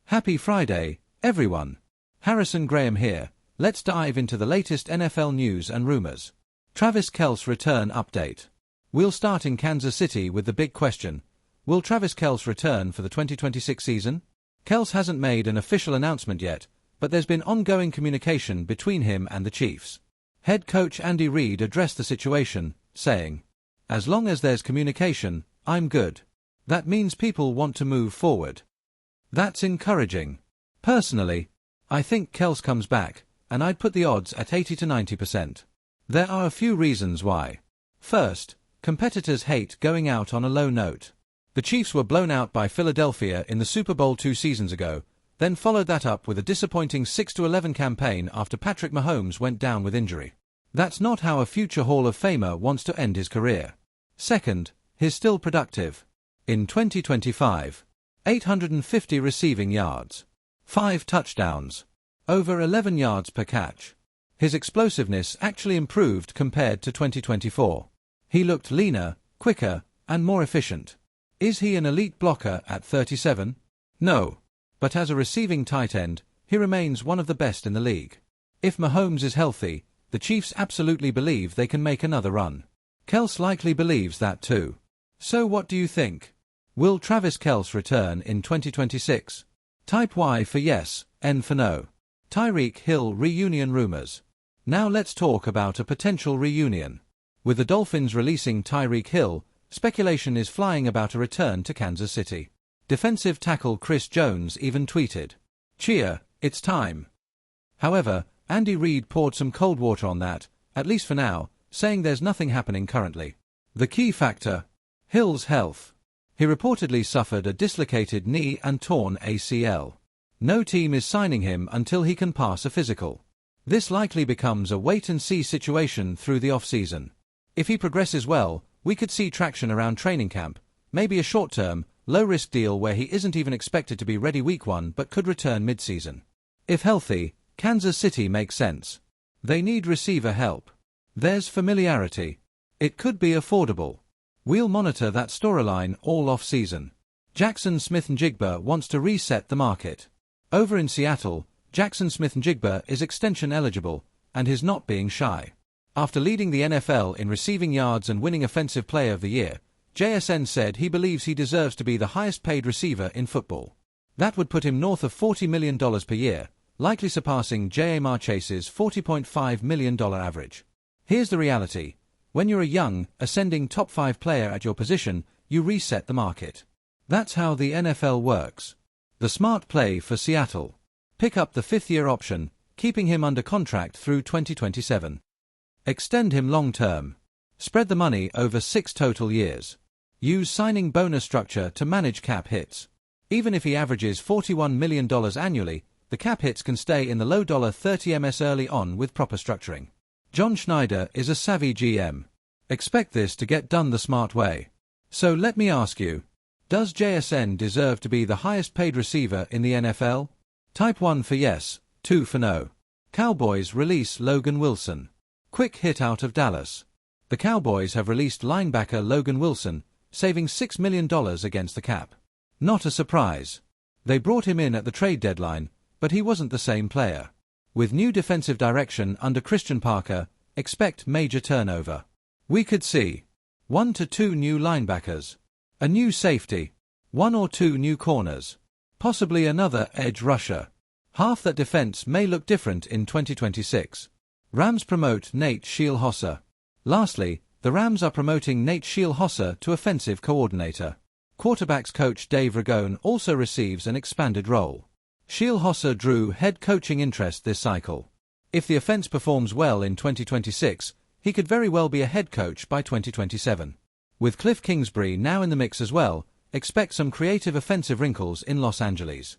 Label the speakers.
Speaker 1: Happy Friday, everyone. Harrison Graham here. Let's dive into the latest NFL news and rumors. Travis Kelce return update. We'll start in Kansas City with the big question. Will Travis Kelce return for the 2026 season? Kelce hasn't made an official announcement yet, but there's been ongoing communication between him and the Chiefs. Head coach Andy Reid addressed the situation, saying, "As long as there's communication, I'm good. That means people want to move forward. That's encouraging. Personally, I think Kelce comes back, and I'd put the odds at 80 to 90%. There are a few reasons why. First, competitors hate going out on a low note. The Chiefs were blown out by Philadelphia in the Super Bowl 2 seasons ago, then followed that up with a disappointing 6-11 campaign after Patrick Mahomes went down with injury. That's not how a future Hall of Famer wants to end his career. Second, he's still productive. In 2025, 850 receiving yards, 5 touchdowns, over 11 yards per catch. His explosiveness actually improved compared to 2024. He looked leaner, quicker, and more efficient. Is he an elite blocker at 37? No. But as a receiving tight end, he remains one of the best in the league. If Mahomes is healthy, the Chiefs absolutely believe they can make another run. Kelce likely believes that too. So what do you think? Will Travis Kelce return in 2026? Type Y for yes, N for no. Tyreek Hill reunion rumors. Now let's talk about a potential reunion. With the Dolphins releasing Tyreek Hill, speculation is flying about a return to Kansas City. Defensive tackle Chris Jones even tweeted, "Cheer, it's time." However, Andy Reid poured some cold water on that, at least for now, saying there's nothing happening currently. The key factor: Hill's health. He reportedly suffered a dislocated knee and torn ACL. No team is signing him until he can pass a physical. This likely becomes a wait-and-see situation through the offseason. If he progresses well, we could see traction around training camp, maybe a short-term, low-risk deal where he isn't even expected to be ready week 1 but could return mid-season. If healthy, Kansas City makes sense. They need receiver help. There's familiarity. It could be affordable. We'll monitor that storyline all off-season. Jaxon Smith-Njigba wants to reset the market. Over in Seattle, Jaxon Smith-Njigba is extension eligible, and is not being shy. After leading the NFL in receiving yards and winning Offensive Player of the Year, JSN said he believes he deserves to be the highest-paid receiver in football. That would put him north of $40 million per year, likely surpassing Ja'Marr Chase's $40.5 million average. Here's the reality. When you're a young, ascending top 5 player at your position, you reset the market. That's how the NFL works. The smart play for Seattle: pick up the 5th-year option, keeping him under contract through 2027. Extend him long-term. Spread the money over 6 total years. Use signing bonus structure to manage cap hits. Even if he averages $41 million annually, the cap hits can stay in the low $30 million early on with proper structuring. John Schneider is a savvy GM. Expect this to get done the smart way. So let me ask you, does JSN deserve to be the highest-paid receiver in the NFL? Type 1 for yes, 2 for no. Cowboys release Logan Wilson. Quick hit out of Dallas. The Cowboys have released linebacker Logan Wilson, saving $6 million against the cap. Not a surprise. They brought him in at the trade deadline, but he wasn't the same player. With new defensive direction under Christian Parker, expect major turnover. We could see 1 to 2 new linebackers, a new safety, 1 or 2 new corners, possibly another edge rusher. Half that defense may look different in 2026. Rams promote Nate Scheelhauser. Lastly, the Rams are promoting Nate Scheelhauser to offensive coordinator. Quarterbacks coach Dave Ragone also receives an expanded role. Scheelhauser drew head coaching interest this cycle. If the offense performs well in 2026, he could very well be a head coach by 2027. With Cliff Kingsbury now in the mix as well, expect some creative offensive wrinkles in Los Angeles.